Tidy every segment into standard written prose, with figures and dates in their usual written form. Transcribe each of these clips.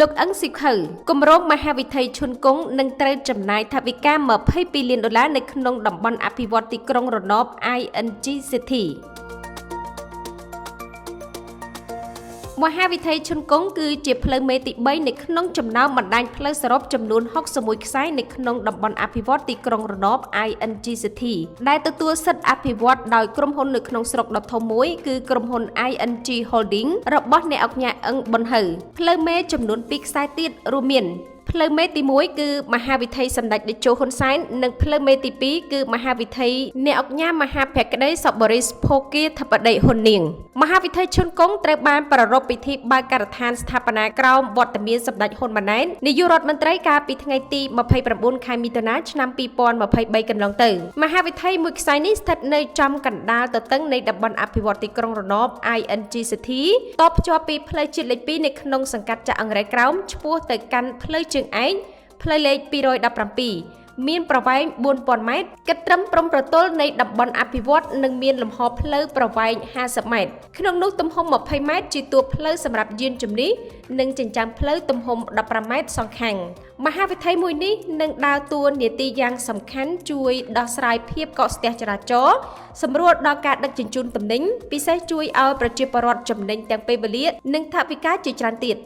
លោកអឹងស៊ីខៅគម្រោងមហាវិថីឈុនគង់នឹងត្រូវចំណាយថវិកា$22 លាននៅក្នុងតំបន់អភិវឌ្ឍទីក្រុងរណប ING City មហាវិថីឈុនគង់គឺជាផ្លូវមេទី3នៅក្នុងចំណោមបណ្ដាញផ្លូវសរុបចំនួន61ខ្សែនៅក្នុងតំបន់អភិវឌ្ឍទីក្រុងរណប ING City ដែលទទួលសិទ្ធិអភិវឌ្ឍដោយក្រុមហ៊ុននៅក្នុងស្រុកដ៏ធំមួយគឺក្រុមហ៊ុន ING Holding របស់អ្នកអង្គការអឹងប៊ុនហៅផ្លូវមេចំនួន2ខ្សែទៀតរួមមានផ្លូវមេទី1គឺមហាវិថីសម្ដេចតេជោហ៊ុនសែននិងផ្លូវមេទី2គឺមហាវិថីអ្នកអង្គការមហាភក្តីសប្បុរសភោគាធិបតីហ៊ុននាងមហាវិថីឈុនគង់ត្រូវបានប្រារព្ធពិធីបើកការដ្ឋានស្ថាបនាក្រោមវត្តមានសម្ដេចហ៊ុនម៉ាណែតនាយករដ្ឋមន្ត្រីកាលពីថ្ងៃទី29ខែមិថុនាឆ្នាំ2023កន្លងទៅមហាវិថីមួយខ្សែនេះស្ថិតនៅចំកណ្ដាលទទឹងនៃតំបន់អភិវឌ្ឍទីក្រុងរណប ING City តភ្ជាប់ពីផ្លូវជាតិលេខ2នៅក្នុងសង្កាត់ចាក់អង្រែក្រោមឆ្ពោះទៅកាន់ផ្លូវជើងឯកផ្លូវលេខ217មានប្រវែង4000ម៉ែត្រគិតត្រឹមព្រំប្រទល់នៃតំបន់អភិវឌ្ឍនិងមានលំហផ្លូវប្រវែង50ម៉ែត្រក្នុងនោះទំហំ20ម៉ែត្រជាតួផ្លូវសម្រាប់យានជំនិះនិងចិញ្ចើមផ្លូវទំហំ15ម៉ែត្រសងខាងមហាវិថីមួយនេះនឹងដើរតួនាទីយ៉ាងសំខាន់ជួយដោះស្រាយភាពកកស្ទះចរាចរណ៍សម្រួលដល់ការដឹកជញ្ជូនទំនិញពិសេសជួយឲ្យប្រជាពលរដ្ឋចំណេញទាំងពេលវេលានិងថវិកាជាច្រើនទៀត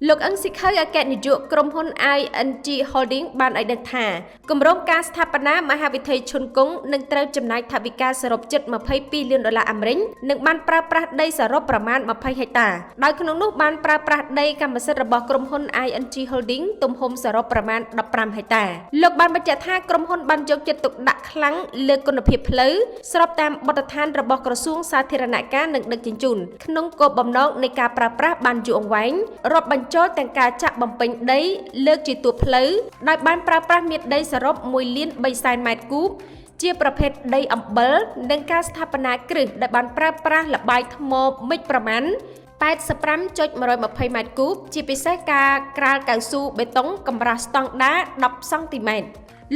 លោកអឹងស៊ីខៅអគ្គនាយកក្រុមហ៊ុន ING Holding បានឲ្យដឹងថាគម្រោងការស្ថាបនាមហាវិថីឈុនគង់នឹងត្រូវចំណាយថវិកាសរុបជិត$22 លានអាមេរិកនិងបានប្រើប្រាស់ដីសរុបប្រមាណ20ហិកតាដោយក្នុងនោះបានប្រើប្រាស់ដីកម្មសិទ្ធិរបស់ក្រុមហ៊ុន ING Holding ទំហំសរុបប្រមាណ15ហិកតាលោកបានបញ្ជាក់ថាក្រុមហ៊ុនបានយកចិត្តទុកដាក់ខ្លាំងលើគុណភាពផ្លូវស្របតាមបទដ្ឋានរបស់ក្រសួងសាធារណការនិងដឹកជញ្ជូនក្នុងគោលបំណងនៃការប្រើប្រាស់បានយូរអង្វែងរាប់បញ្ចូលទាំងការចាក់បំពេញដីលើកជាតួផ្លូវដោយបានប្រើប្រាស់មាត្រដីសរុប1,300,000 ម៉ែត្រគូបជាប្រភេទដីអំបិលនិងការស្ថាបនាគ្រឹះដែលបានប្រើប្រាស់ល្បាយថ្មមិចប្រមាណ85.120 ម៉ែត្រគូបជាពិសេសការក្រាលកៅស៊ូបេតុងកម្រាស់ស្តង់ដារ10សង់ទីម៉ែត្រ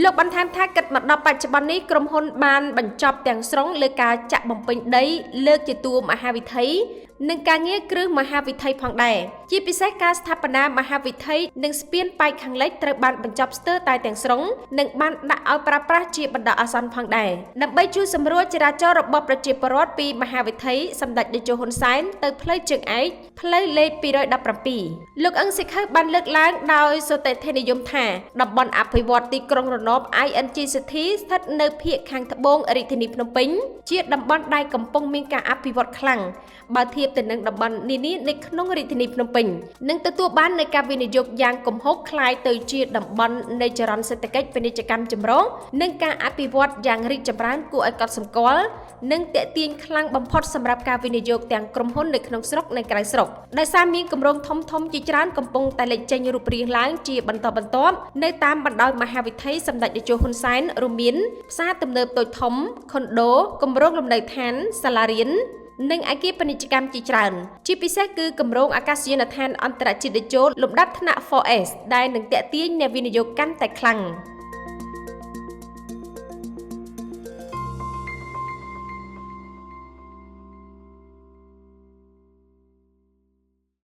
លោកបន្ថែមថាគិតមកដល់បច្ចុប្បន្ននេះក្រុមហ៊ុនបានបញ្ចប់ទាំងស្រុងលើការចាក់បំពេញដីលើកជាតួមហាវិថីនិងការងារគ្រឹះមហាវិថីផងដែរជាពិសេសការស្ថាបនាមហាវិថីនិងស្ពានប៉ែកខាងលិចត្រូវបានបញ្ចប់ស្ទើរតែទាំងស្រុងនិងបានដាក់ឲ្យប្រើប្រាស់ជាបណ្ដោះអាសន្នផងដែរដើម្បីជួយសម្រួលចរាចរណ៍របស់ប្រជាពលរដ្ឋពីមហាវិថីសម្ដេចតេជោហ៊ុនសែនទៅផ្លូវជើងឯកផ្លូវលេខ217លោកអឹងស៊ីខៅបានលើកឡើងដោយសតិធិនិយមថាតំបន់អភិវឌ្ឍទីក្រុងរណប ING City ស្ថិតនៅភាគខាងត្បូងរាជធានីភ្នំពេញជាតំបន់ដែលកំពុងមានការអភិវឌ្ឍខ្លាំងបើធៀបទៅនឹងតំបន់នានានៅក្នុងរាជធានីភ្នំពេញនឹងទទួលបាននូវការវិនិយោគយ៉ាងគំហុកคล้ายទៅជាតំបន់នៃចរន្តសេដ្ឋកិច្ចពាណិជ្ជកម្មចម្រុះនិងការអភិវឌ្ឍយ៉ាងរីកចម្រើនគួរឲ្យកត់សម្គាល់និងទាក់ទាញខ្លាំងបំផុតសម្រាប់ការវិនិយោគទាំងក្រុមហ៊ុននៅក្នុងស្រុកនិងក្រៅស្រុកដោយសារមានគម្រោងធំៗជាច្រើនកំពុងតែលេចចេញរូបរាងឡើងជាបន្តបន្ទាប់នៅតាមបណ្ដោយមហាវិថីសម្ដេចតេជោហ៊ុនសែនរួមមានផ្សារទំនើបតូចធំខុនដូគម្រោងលំនៅឋានសាលារៀននិងអគារពាណិជ្ជកម្មជាច្រើនជាពិសេសគឺគម្រោងអាកាសយានដ្ឋានអន្តរជាតិតេជោលំដាប់ថ្នាក់ 4S ដែលនឹងទាក់ទាញអ្នកវិនិយោគកាន់តែខ្លាំង